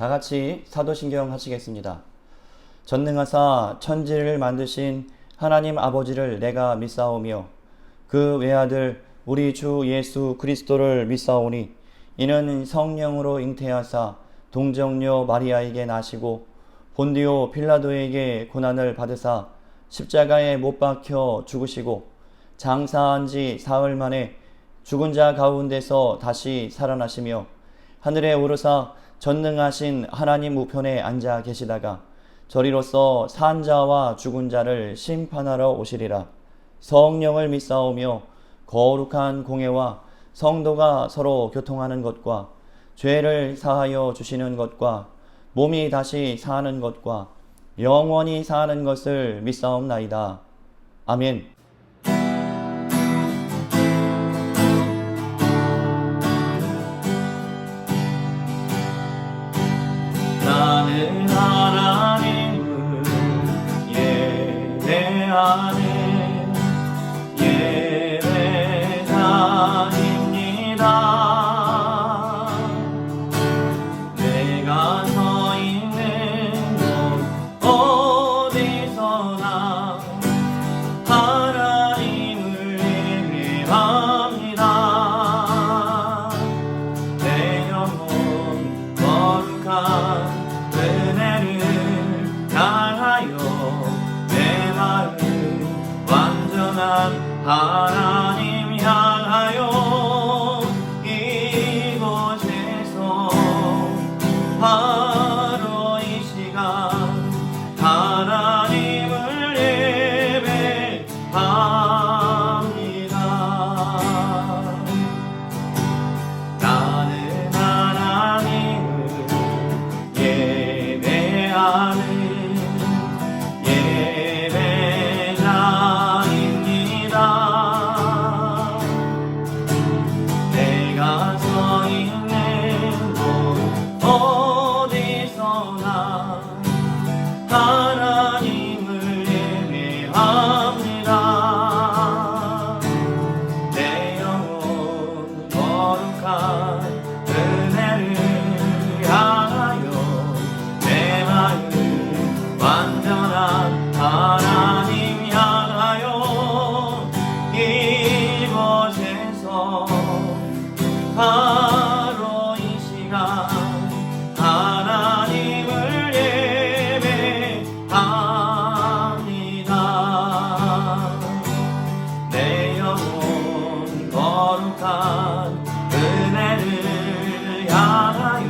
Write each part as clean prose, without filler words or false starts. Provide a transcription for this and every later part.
다 같이 사도신경 하시겠습니다. 전능하사 천지를 만드신 하나님 아버지를 내가 믿사오며 그 외아들 우리 주 예수 그리스도를 믿사오니 이는 성령으로 잉태하사 동정녀 마리아에게 나시고 본디오 빌라도에게 고난을 받으사 십자가에 못 박혀 죽으시고 장사한 지 사흘 만에 죽은 자 가운데서 다시 살아나시며 하늘에 오르사 전능하신 하나님 우편에 앉아 계시다가 저리로서 산 자와 죽은 자를 심판하러 오시리라. 성령을 믿사오며 거룩한 공회와 성도가 서로 교통하는 것과 죄를 사하여 주시는 것과 몸이 다시 사는 것과 영원히 사는 것을 믿사옵나이다. 아멘. 나는 하나님을 예배하는 예배자입니다. 내가 서 있는 곳 어디서나 하나님을 예배합니다. 내 영혼 거룩한 은혜를 향하여 내 마음 완전한 하나님 향하여 이곳에서 바로 이 시간 하나님을 예배합니다. 나는 하나님을 예배하는 예배자입니다. 내가 서 있는 곳 어디서나 하나님을 예배합니다. 내 영혼 거룩한 은혜를 향하여 내 마음 완전한 하나님 향하여 이곳에서 바로 이 시간 하나님을 예배합니다. 내 영혼 거룩한 은혜를 향하여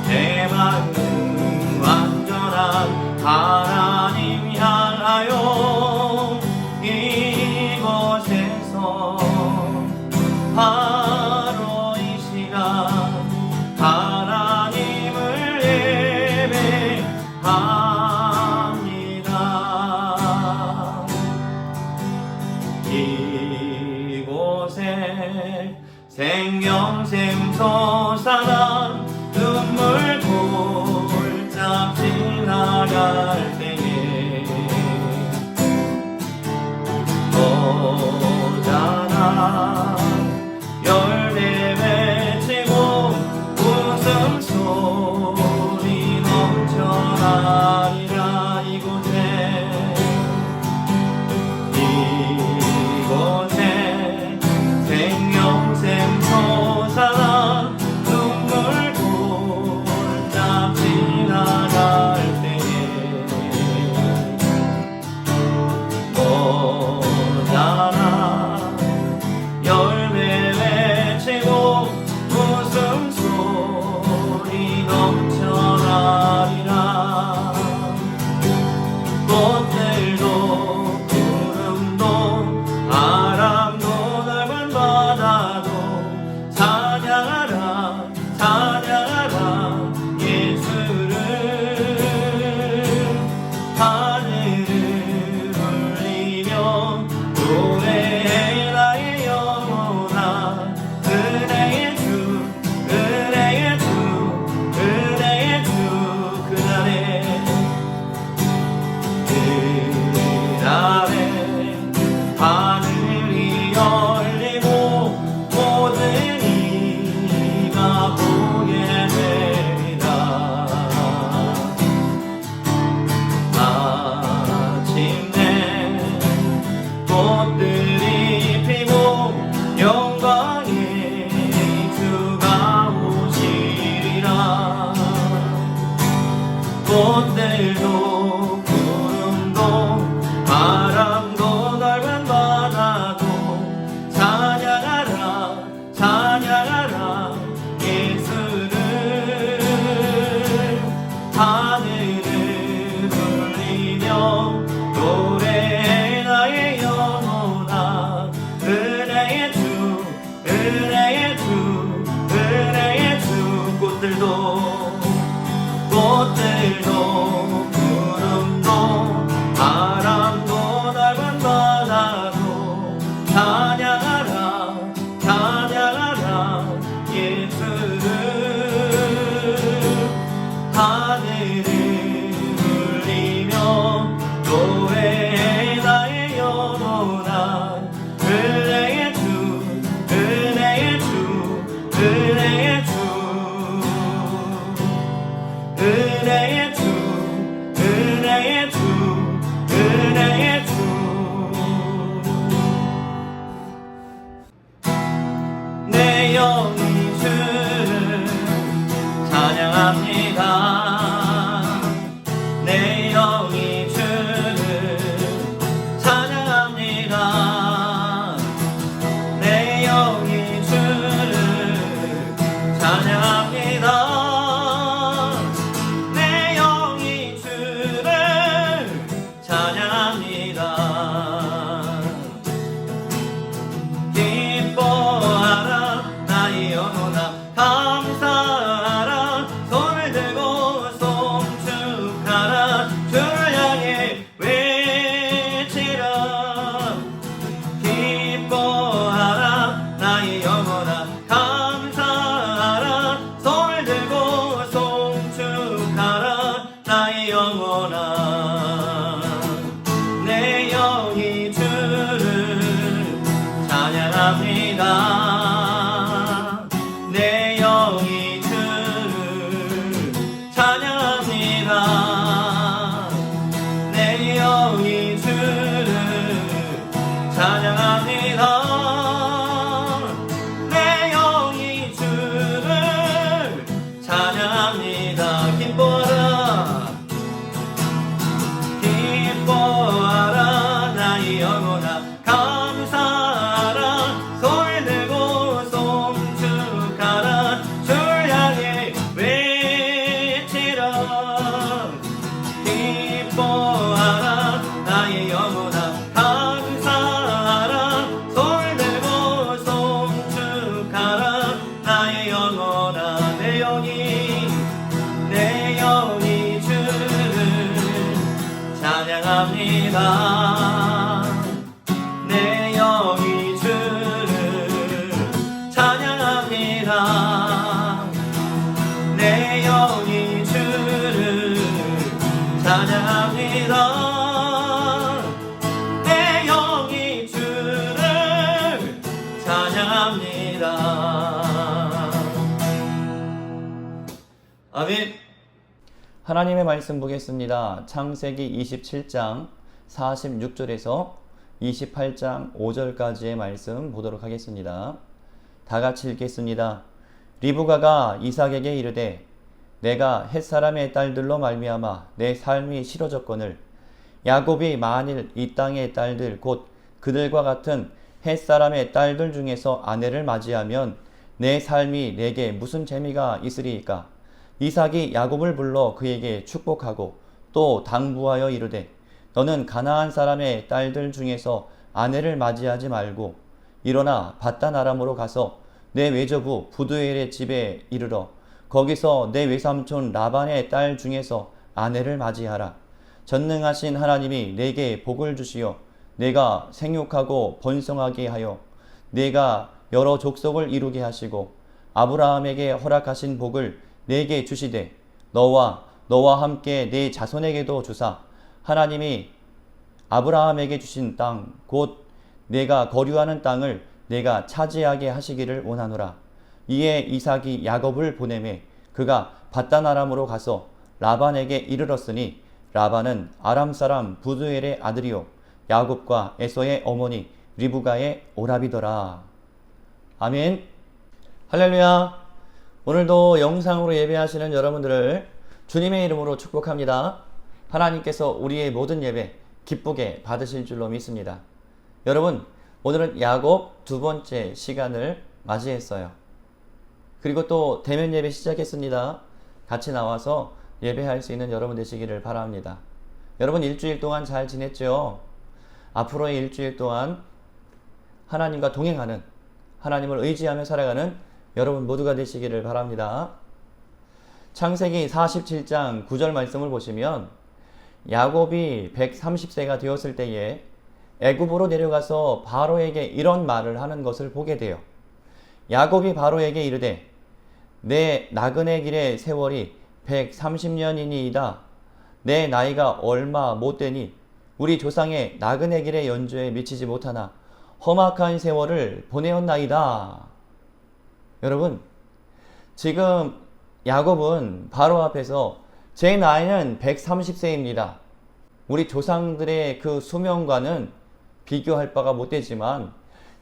내 마음 완전한 하나님 향하여 이곳에서 바로 이 시간 하나님을 예배합니다. 이곳에 생명샘 솟아난 눈물 골짝 지나갈 때에 오자나 열매 맺히고 웃음소리 넘쳐나리라. 이곳에 생명샘 솟아난 눈물 골짝 지나갈 때에 오자나 열매 맺히고 웃음소리 넘쳐나리라. 꽃들도 구름도 바람도 넓은 바다도 찬양하라 찬양하라 예수를. 하늘을 울리며 노래해 나의 영혼아. 은혜의 주 은혜의 주 은혜의 주. 그날에 하늘이 열리고 모든 이가 보게 되리라. 영이 주를 찬양합니다. 내 영이 주를 찬양합니다. 내 영이 주를 찬양합니다. 내 영이 주를 찬양합니다. 기뻐하라 기뻐하라 나의 영혼아 감사하라 손을 들고 송축하라 주 향해 외치라 기뻐하라 나의 영혼아 감사하라 손을 들고 송축하라 나의 영혼아 내 영이 주를 찬양합니다. 내 영이 주를 찬양합니다. 내 영이 주를 찬양합니다. 내 영이 주를 찬양합니다. 아멘. 하나님의 말씀 보겠습니다. 창세기 27장 46절에서 28장 5절까지의 말씀 보도록 하겠습니다. 다 같이 읽겠습니다. 리브가가 이삭에게 이르되 내가 햇사람의 딸들로 말미암아 내 삶이 싫어졌거늘 야곱이 만일 이 땅의 딸들 곧 그들과 같은 햇사람의 딸들 중에서 아내를 맞이하면 내 삶이 내게 무슨 재미가 있으리이까. 이삭이 야곱을 불러 그에게 축복하고 또 당부하여 이르되 너는 가나안 사람의 딸들 중에서 아내를 맞이하지 말고 일어나 밧단 아람으로 가서 내 외조부 부두엘의 집에 이르러 거기서 내 외삼촌 라반의 딸 중에서 아내를 맞이하라. 전능하신 하나님이 내게 복을 주시어 내가 생육하고 번성하게 하여 내가 여러 족속을 이루게 하시고 아브라함에게 허락하신 복을 내게 주시되 너와 함께 네 자손에게도 주사 하나님이 아브라함에게 주신 땅 곧 내가 거류하는 땅을 내가 차지하게 하시기를 원하노라. 이에 이삭이 야곱을 보내매 그가 밧단 아람으로 가서 라반에게 이르렀으니 라반은 아람 사람 부두엘의 아들이요 야곱과 에서의 어머니 리브가의 오라비더라. 아멘. 할렐루야. 오늘도 영상으로 예배하시는 여러분들을 주님의 이름으로 축복합니다. 하나님께서 우리의 모든 예배 기쁘게 받으실 줄로 믿습니다. 여러분, 오늘은 야곱 두 번째 시간을 맞이했어요. 그리고 또 대면 예배 시작했습니다. 같이 나와서 예배할 수 있는 여러분 되시기를 바랍니다. 여러분 일주일 동안 잘 지냈죠? 앞으로의 일주일 동안 하나님과 동행하는, 하나님을 의지하며 살아가는 여러분 모두가 되시기를 바랍니다. 창세기 47장 9절 말씀을 보시면 야곱이 130세가 되었을 때에 애굽으로 내려가서 바로에게 이런 말을 하는 것을 보게 돼요. 야곱이 바로에게 이르되 내 나그네 길의 세월이 130년이니이다. 내 나이가 얼마 못되니 우리 조상의 나그네 길의 연주에 미치지 못하나 험악한 세월을 보내었나이다. 여러분, 지금 야곱은 바로 앞에서 제 나이는 130세입니다. 우리 조상들의 그 수명과는 비교할 바가 못되지만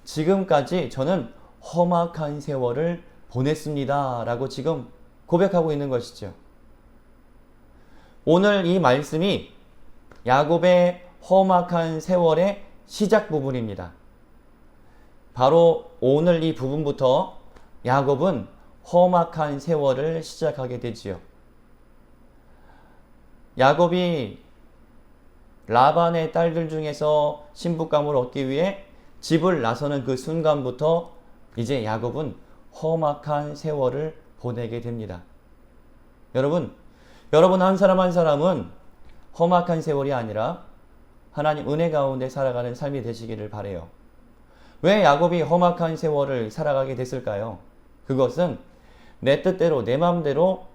지금까지 저는 험악한 세월을 보냈습니다. 라고 지금 고백하고 있는 것이죠. 오늘 이 말씀이 야곱의 험악한 세월의 시작 부분입니다. 바로 오늘 이 부분부터 야곱은 험악한 세월을 시작하게 되지요. 야곱이 라반의 딸들 중에서 신부감을 얻기 위해 집을 나서는 그 순간부터 이제 야곱은 험악한 세월을 보내게 됩니다. 여러분 한 사람 한 사람은 험악한 세월이 아니라 하나님 은혜 가운데 살아가는 삶이 되시기를 바라요. 왜 야곱이 험악한 세월을 살아가게 됐을까요? 그것은 내 뜻대로 내 마음대로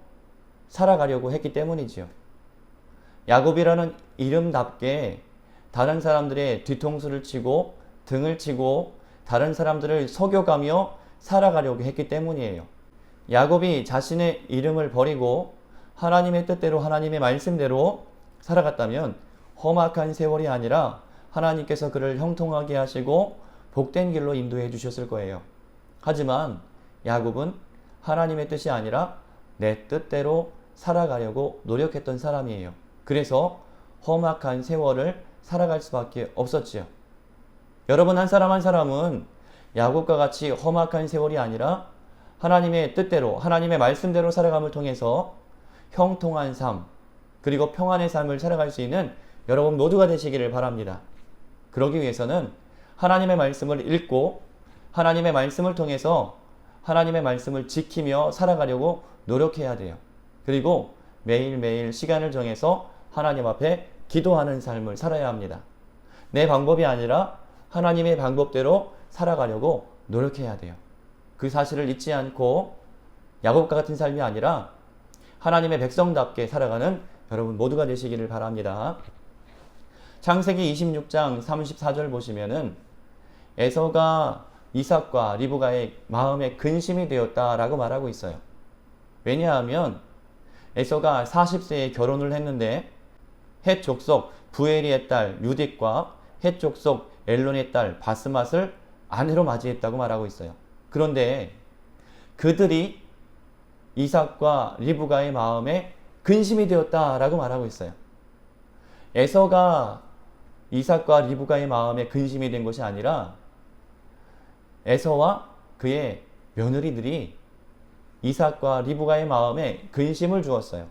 살아가려고 했기 때문이지요. 야곱이라는 이름답게 다른 사람들의 뒤통수를 치고 등을 치고 다른 사람들을 속여가며 살아가려고 했기 때문이에요. 야곱이 자신의 이름을 버리고 하나님의 뜻대로 하나님의 말씀대로 살아갔다면 험악한 세월이 아니라 하나님께서 그를 형통하게 하시고 복된 길로 인도해 주셨을 거예요. 하지만 야곱은 하나님의 뜻이 아니라 내 뜻대로 살아가려고 노력했던 사람이에요. 그래서 험악한 세월을 살아갈 수밖에 없었지요. 여러분, 한 사람 한 사람은 야곱과 같이 험악한 세월이 아니라 하나님의 뜻대로 하나님의 말씀대로 살아감을 통해서 형통한 삶 그리고 평안의 삶을 살아갈 수 있는 여러분 모두가 되시기를 바랍니다. 그러기 위해서는 하나님의 말씀을 읽고 하나님의 말씀을 통해서 하나님의 말씀을 지키며 살아가려고 노력해야 돼요. 그리고 매일매일 시간을 정해서 하나님 앞에 기도하는 삶을 살아야 합니다. 내 방법이 아니라 하나님의 방법대로 살아가려고 노력해야 돼요. 그 사실을 잊지 않고 야곱과 같은 삶이 아니라 하나님의 백성답게 살아가는 여러분 모두가 되시기를 바랍니다. 창세기 26장 34절 보시면은 에서가 이삭과 리브가의 마음에 근심이 되었다라고 말하고 있어요. 왜냐하면 에서가 40세에 결혼을 했는데 헷 족속 부엘이의 딸 유딕과 헷 족속 엘론의 딸 바스맛을 아내로 맞이했다고 말하고 있어요. 그런데 그들이 이삭과 리브가의 마음에 근심이 되었다라고 말하고 있어요. 에서가 이삭과 리브가의 마음에 근심이 된 것이 아니라 에서와 그의 며느리들이 이삭과 리브가의 마음에 근심을 주었어요.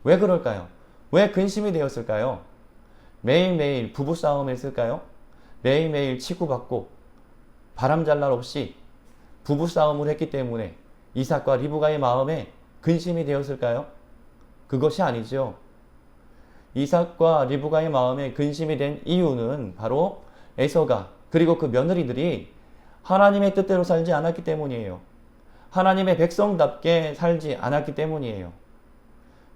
왜 그럴까요? 왜 근심이 되었을까요? 매일매일 부부싸움을 했을까요? 매일매일 치고받고 바람잘 날 없이 부부싸움을 했기 때문에 이삭과 리브가의 마음에 근심이 되었을까요? 그것이 아니죠. 이삭과 리브가의 마음에 근심이 된 이유는 바로 에서가 그리고 그 며느리들이 하나님의 뜻대로 살지 않았기 때문이에요. 하나님의 백성답게 살지 않았기 때문이에요.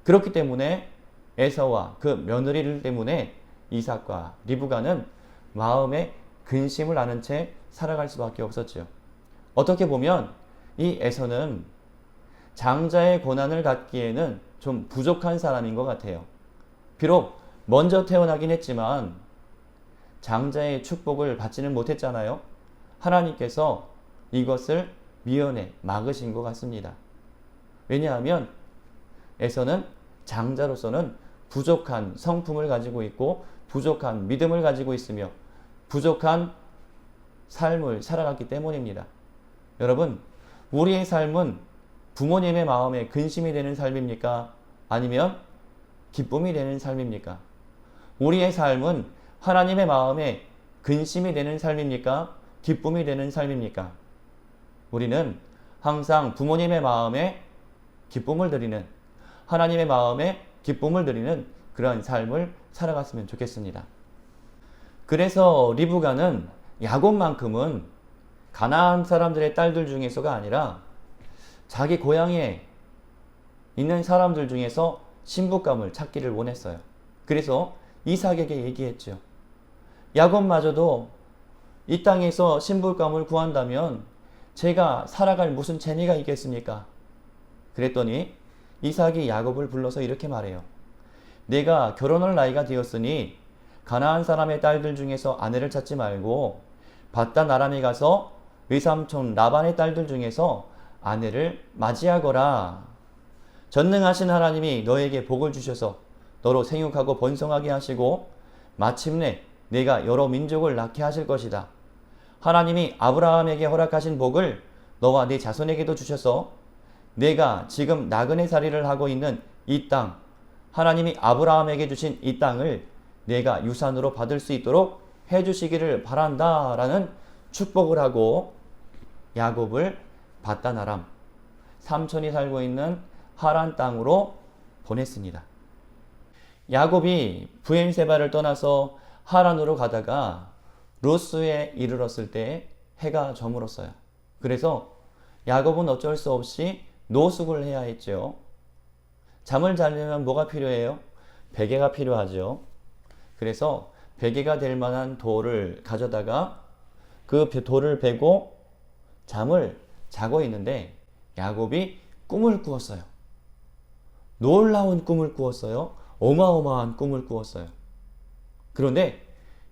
그렇기 때문에 에서와 그 며느리들 때문에 이삭과 리브가는 마음에 근심을 아는 채 살아갈 수밖에 없었죠. 어떻게 보면 이 에서는 장자의 고난을 갖기에는 좀 부족한 사람인 것 같아요. 비록 먼저 태어나긴 했지만 장자의 축복을 받지는 못했잖아요. 하나님께서 이것을 미연에 막으신 것 같습니다. 왜냐하면 에서는 장자로서는 부족한 성품을 가지고 있고 부족한 믿음을 가지고 있으며 부족한 삶을 살아갔기 때문입니다. 여러분, 우리의 삶은 부모님의 마음에 근심이 되는 삶입니까? 아니면 기쁨이 되는 삶입니까? 우리의 삶은 하나님의 마음에 근심이 되는 삶입니까? 기쁨이 되는 삶입니까? 우리는 항상 부모님의 마음에 기쁨을 드리는, 하나님의 마음에 기쁨을 드리는 그러한 삶을 살아갔으면 좋겠습니다. 그래서 리브가는 야곱만큼은 가나안 사람들의 딸들 중에서가 아니라 자기 고향에 있는 사람들 중에서 신부감을 찾기를 원했어요. 그래서 이삭에게 얘기했죠. 야곱마저도 이 땅에서 신부감을 구한다면 제가 살아갈 무슨 재미가 있겠습니까? 그랬더니 이삭이 야곱을 불러서 이렇게 말해요. 내가 결혼할 나이가 되었으니 가나안 사람의 딸들 중에서 아내를 찾지 말고 밧단 아람에 가서 외삼촌 라반의 딸들 중에서 아내를 맞이하거라. 전능하신 하나님이 너에게 복을 주셔서 너로 생육하고 번성하게 하시고 마침내 내가 여러 민족을 낳게 하실 것이다. 하나님이 아브라함에게 허락하신 복을 너와 네 자손에게도 주셔서 내가 지금 나그네 살이를 하고 있는 이 땅, 하나님이 아브라함에게 주신 이 땅을 내가 유산으로 받을 수 있도록 해주시기를 바란다 라는 축복을 하고 야곱을 밧단 아람, 삼촌이 살고 있는 하란 땅으로 보냈습니다. 야곱이 브엘세바를 떠나서 하란으로 가다가 루스에 이르렀을 때 해가 저물었어요. 그래서 야곱은 어쩔 수 없이 노숙을 해야 했죠. 잠을 자려면 뭐가 필요해요? 베개가 필요하죠. 그래서 베개가 될 만한 돌을 가져다가 그 돌을 베고 잠을 자고 있는데 야곱이 꿈을 꾸었어요. 놀라운 꿈을 꾸었어요. 어마어마한 꿈을 꾸었어요. 그런데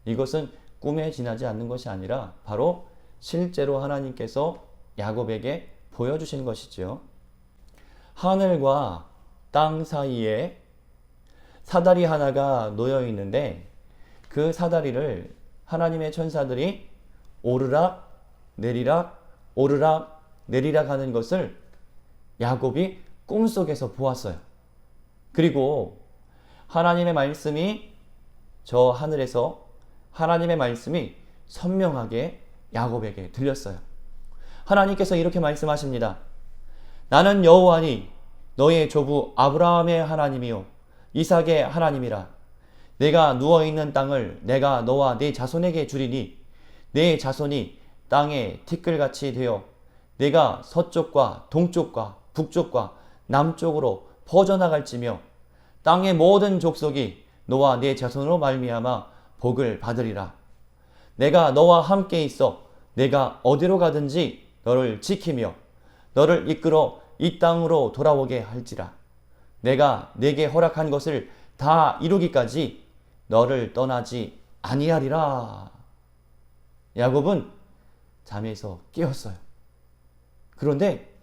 이것은 꿈에 지나지 않는 것이 아니라 바로 실제로 하나님께서 야곱에게 보여주신 것이죠. 하늘과 땅 사이에 사다리 하나가 놓여 있는데 그 사다리를 하나님의 천사들이 오르락 내리락 오르락 내리락 하는 것을 야곱이 꿈속에서 보았어요. 그리고 하나님의 말씀이 저 하늘에서 하나님의 말씀이 선명하게 야곱에게 들렸어요. 하나님께서 이렇게 말씀하십니다. 나는 여호와니 너의 조부 아브라함의 하나님이요 이삭의 하나님이라. 내가 누워있는 땅을 내가 너와 네 자손에게 주리니 네 자손이 땅에 티끌같이 되어 내가 서쪽과 동쪽과 북쪽과 남쪽으로 퍼져나갈지며 땅의 모든 족속이 너와 네 자손으로 말미암아 복을 받으리라. 내가 너와 함께 있어 내가 어디로 가든지 너를 지키며 너를 이끌어 이 땅으로 돌아오게 할지라. 내가 네게 허락한 것을 다 이루기까지 너를 떠나지 아니하리라. 야곱은 잠에서 깨었어요. 그런데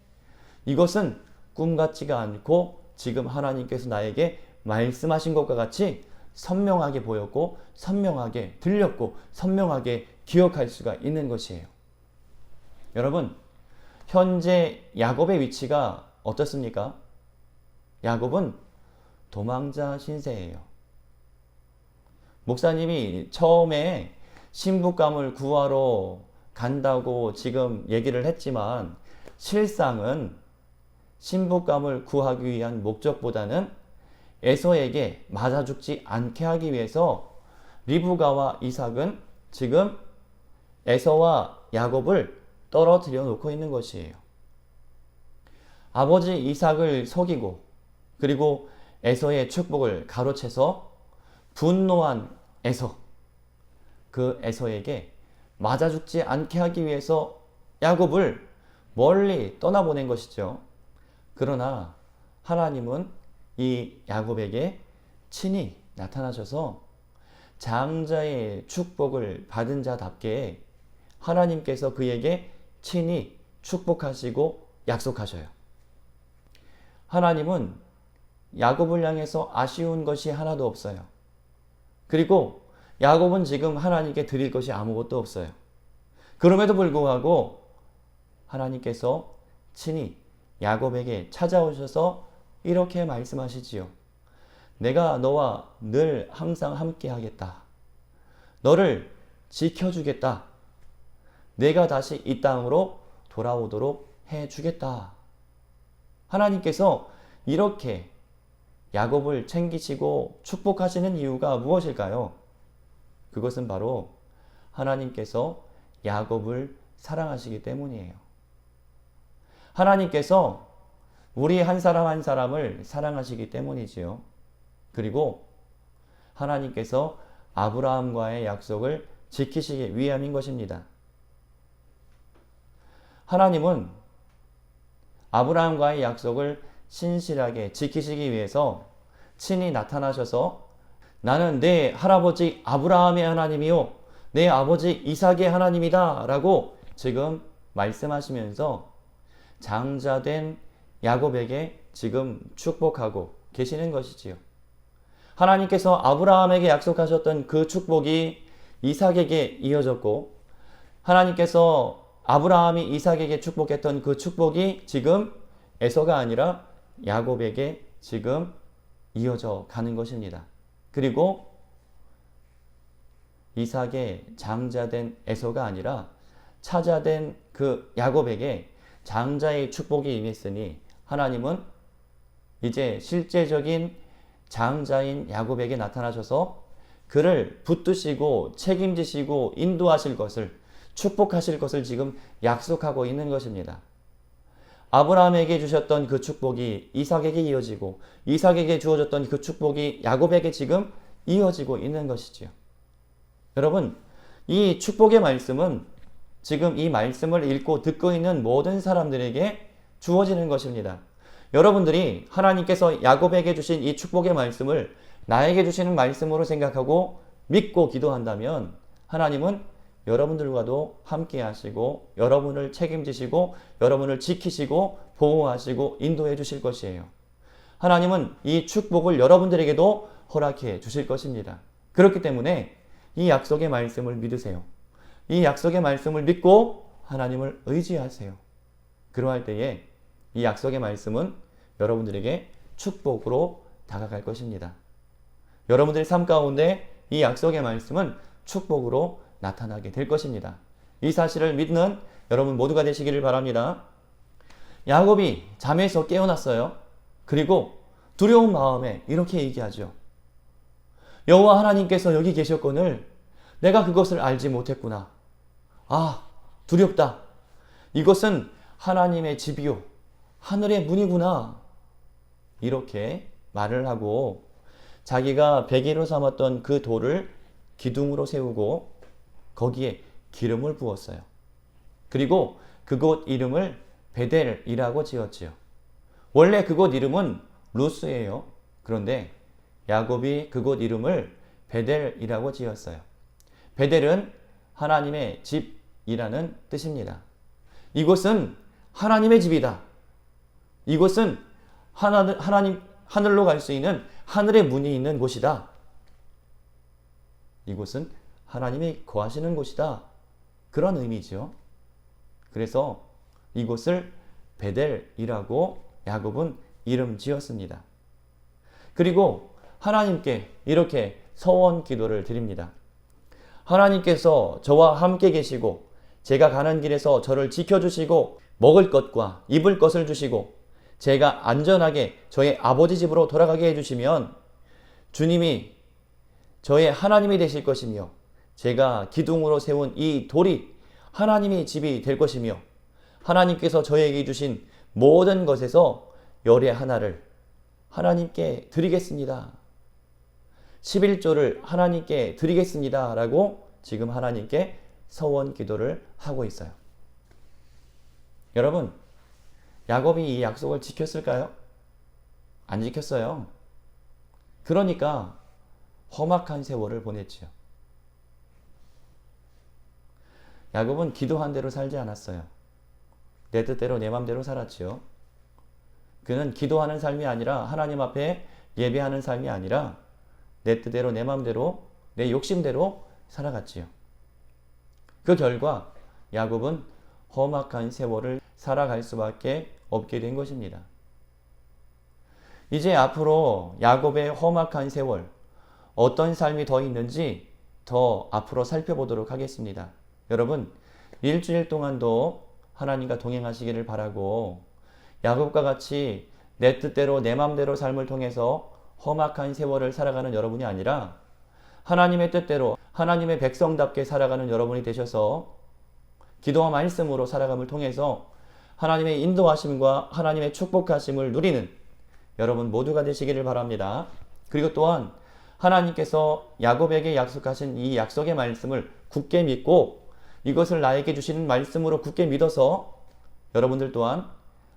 이것은 꿈 같지가 않고 지금 하나님께서 나에게 말씀하신 것과 같이 선명하게 보였고 선명하게 들렸고 선명하게 기억할 수가 있는 것이에요. 여러분, 현재 야곱의 위치가 어떻습니까? 야곱은 도망자 신세예요. 목사님이 처음에 신부감을 구하러 간다고 지금 얘기를 했지만 실상은 신부감을 구하기 위한 목적보다는 에서에게 맞아 죽지 않게 하기 위해서 리브가와 이삭은 지금 에서와 야곱을 떨어뜨려 놓고 있는 것이에요. 아버지 이삭을 속이고 그리고 에서의 축복을 가로채서 분노한 에서, 그 에서에게 맞아 죽지 않게 하기 위해서 야곱을 멀리 떠나보낸 것이죠. 그러나 하나님은 이 야곱에게 친히 나타나셔서 장자의 축복을 받은 자답게 하나님께서 그에게 친히 축복하시고 약속하셔요. 하나님은 야곱을 향해서 아쉬운 것이 하나도 없어요. 그리고 야곱은 지금 하나님께 드릴 것이 아무것도 없어요. 그럼에도 불구하고 하나님께서 친히 야곱에게 찾아오셔서 이렇게 말씀하시지요. 내가 너와 늘 항상 함께 하겠다. 너를 지켜주겠다. 내가 다시 이 땅으로 돌아오도록 해주겠다. 하나님께서 이렇게 야곱을 챙기시고 축복하시는 이유가 무엇일까요? 그것은 바로 하나님께서 야곱을 사랑하시기 때문이에요. 하나님께서 우리 한 사람 한 사람을 사랑하시기 때문이지요. 그리고 하나님께서 아브라함과의 약속을 지키시기 위함인 것입니다. 하나님은 아브라함과의 약속을 신실하게 지키시기 위해서 친히 나타나셔서 나는 내 할아버지 아브라함의 하나님이요 내 아버지 이삭의 하나님이다 라고 지금 말씀하시면서 장자된 야곱에게 지금 축복하고 계시는 것이지요. 하나님께서 아브라함에게 약속하셨던 그 축복이 이삭에게 이어졌고 하나님께서 아브라함이 이삭에게 축복했던 그 축복이 지금 에서가 아니라 야곱에게 지금 이어져 가는 것입니다. 그리고 이삭의 장자된 에서가 아니라 차자된 그 야곱에게 장자의 축복이 임했으니 하나님은 이제 실제적인 장자인 야곱에게 나타나셔서 그를 붙드시고 책임지시고 인도하실 것을 축복하실 것을 지금 약속하고 있는 것입니다. 아브라함에게 주셨던 그 축복이 이삭에게 이어지고 이삭에게 주어졌던 그 축복이 야곱에게 지금 이어지고 있는 것이지요. 여러분, 이 축복의 말씀은 지금 이 말씀을 읽고 듣고 있는 모든 사람들에게 주어지는 것입니다. 여러분들이 하나님께서 야곱에게 주신 이 축복의 말씀을 나에게 주시는 말씀으로 생각하고 믿고 기도한다면 하나님은 여러분들과도 함께 하시고 여러분을 책임지시고 여러분을 지키시고 보호하시고 인도해 주실 것이에요. 하나님은 이 축복을 여러분들에게도 허락해 주실 것입니다. 그렇기 때문에 이 약속의 말씀을 믿으세요. 이 약속의 말씀을 믿고 하나님을 의지하세요. 그러할 때에 이 약속의 말씀은 여러분들에게 축복으로 다가갈 것입니다. 여러분들의 삶 가운데 이 약속의 말씀은 축복으로 나타나게 될 것입니다. 이 사실을 믿는 여러분 모두가 되시기를 바랍니다. 야곱이 잠에서 깨어났어요. 그리고 두려운 마음에 이렇게 얘기하죠. 여호와 하나님께서 여기 계셨거늘 내가 그것을 알지 못했구나. 아, 두렵다. 이것은 하나님의 집이요 하늘의 문이구나. 이렇게 말을 하고 자기가 베개로 삼았던 그 돌을 기둥으로 세우고 거기에 기름을 부었어요. 그리고 그곳 이름을 베델이라고 지었지요. 원래 그곳 이름은 루스예요. 그런데 야곱이 그곳 이름을 베델이라고 지었어요. 베델은 하나님의 집이라는 뜻입니다. 이곳은 하나님의 집이다. 이곳은 하늘로 갈 수 있는 하늘의 문이 있는 곳이다. 이곳은 하나님이 거하시는 곳이다. 그런 의미죠. 그래서 이곳을 베델이라고 야곱은 이름 지었습니다. 그리고 하나님께 이렇게 서원 기도를 드립니다. 하나님께서 저와 함께 계시고 제가 가는 길에서 저를 지켜주시고 먹을 것과 입을 것을 주시고 제가 안전하게 저의 아버지 집으로 돌아가게 해주시면 주님이 저의 하나님이 되실 것이며 제가 기둥으로 세운 이 돌이 하나님의 집이 될 것이며 하나님께서 저에게 주신 모든 것에서 열의 하나를 하나님께 드리겠습니다. 11조를 하나님께 드리겠습니다. 라고 지금 하나님께 서원 기도를 하고 있어요. 여러분, 야곱이 이 약속을 지켰을까요? 안 지켰어요. 그러니까 험악한 세월을 보냈지요. 야곱은 기도한 대로 살지 않았어요. 내 뜻대로 내 맘대로 살았지요. 그는 기도하는 삶이 아니라 하나님 앞에 예배하는 삶이 아니라 내 뜻대로 내 맘대로 내 욕심대로 살아갔지요. 그 결과 야곱은 험악한 세월을 살아갈 수밖에 없게 된 것입니다. 이제 앞으로 야곱의 험악한 세월, 어떤 삶이 더 있는지 더 앞으로 살펴보도록 하겠습니다. 여러분, 일주일 동안도 하나님과 동행하시기를 바라고 야곱과 같이 내 뜻대로 내 맘대로 삶을 통해서 험악한 세월을 살아가는 여러분이 아니라 하나님의 뜻대로 하나님의 백성답게 살아가는 여러분이 되셔서 기도와 말씀으로 살아감을 통해서 하나님의 인도하심과 하나님의 축복하심을 누리는 여러분 모두가 되시기를 바랍니다. 그리고 또한 하나님께서 야곱에게 약속하신 이 약속의 말씀을 굳게 믿고 이것을 나에게 주시는 말씀으로 굳게 믿어서 여러분들 또한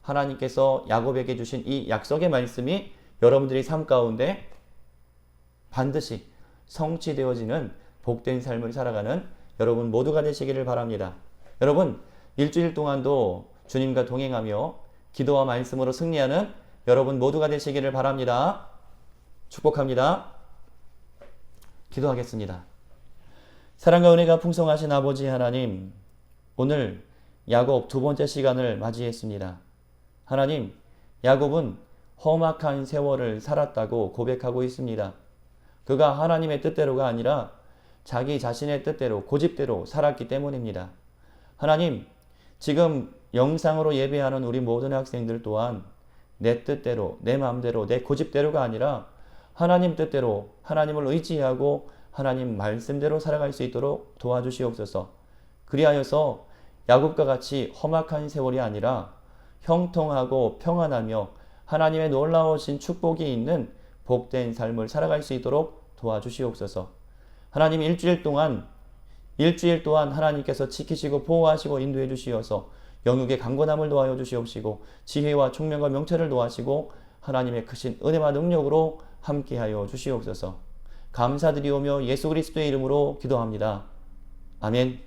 하나님께서 야곱에게 주신 이 약속의 말씀이 여러분들의 삶 가운데 반드시 성취되어지는 복된 삶을 살아가는 여러분 모두가 되시기를 바랍니다. 여러분, 일주일 동안도 주님과 동행하며 기도와 말씀으로 승리하는 여러분 모두가 되시기를 바랍니다. 축복합니다. 기도하겠습니다. 사랑과 은혜가 풍성하신 아버지 하나님, 오늘 야곱 두 번째 시간을 맞이했습니다. 하나님, 야곱은 험악한 세월을 살았다고 고백하고 있습니다. 그가 하나님의 뜻대로가 아니라 자기 자신의 뜻대로 고집대로 살았기 때문입니다. 하나님, 지금 영상으로 예배하는 우리 모든 학생들 또한 내 뜻대로, 내 마음대로, 내 고집대로가 아니라 하나님 뜻대로 하나님을 의지하고 하나님 말씀대로 살아갈 수 있도록 도와주시옵소서. 그리하여서 야곱과 같이 험악한 세월이 아니라 형통하고 평안하며 하나님의 놀라우신 축복이 있는 복된 삶을 살아갈 수 있도록 도와주시옵소서. 하나님 일주일 동안 하나님께서 지키시고 보호하시고 인도해 주시어서 영육의 강건함을 도하여 주시옵시고 지혜와 총명과 명철을 도하시고 하나님의 크신 은혜와 능력으로 함께하여 주시옵소서. 감사드리오며 예수 그리스도의 이름으로 기도합니다. 아멘.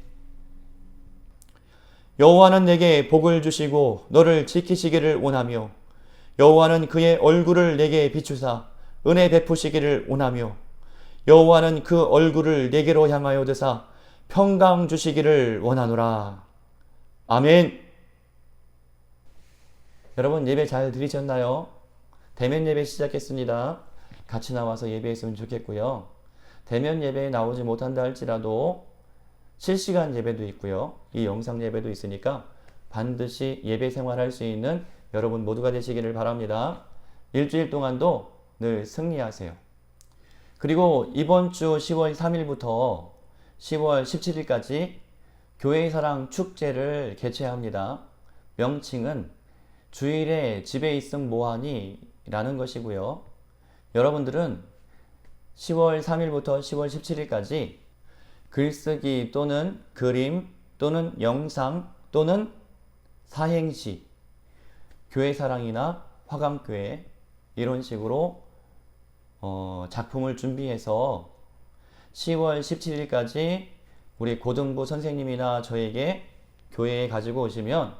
여호와는 내게 복을 주시고 너를 지키시기를 원하며 여호와는 그의 얼굴을 내게 비추사 은혜 베푸시기를 원하며 여호와는 그 얼굴을 내게로 향하여 드사 평강 주시기를 원하노라. 아멘. 여러분 예배 잘 드리셨나요? 대면 예배 시작했습니다. 같이 나와서 예배했으면 좋겠고요. 대면 예배에 나오지 못한다 할지라도 실시간 예배도 있고요. 이 영상 예배도 있으니까 반드시 예배 생활할 수 있는 여러분 모두가 되시기를 바랍니다. 일주일 동안도 늘 승리하세요. 그리고 이번 주 10월 3일부터 10월 17일까지 교회의 사랑 축제를 개최합니다. 명칭은 주일에 집에 있음 뭐하니? 라는 것이고요. 여러분들은 10월 3일부터 10월 17일까지 글쓰기 또는 그림 또는 영상 또는 사행시, 교회 사랑이나 화감교회 이런 식으로 작품을 준비해서 10월 17일까지 우리 고등부 선생님이나 저에게 교회에 가지고 오시면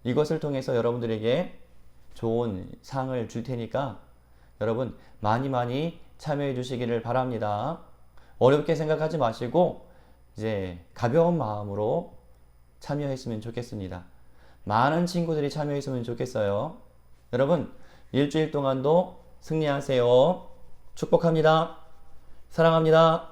이것을 통해서 여러분들에게 좋은 상을 줄 테니까 여러분 많이 참여해 주시기를 바랍니다. 어렵게 생각하지 마시고 이제 가벼운 마음으로 참여했으면 좋겠습니다. 많은 친구들이 참여했으면 좋겠어요. 여러분 일주일 동안도 승리하세요. 축복합니다. 사랑합니다.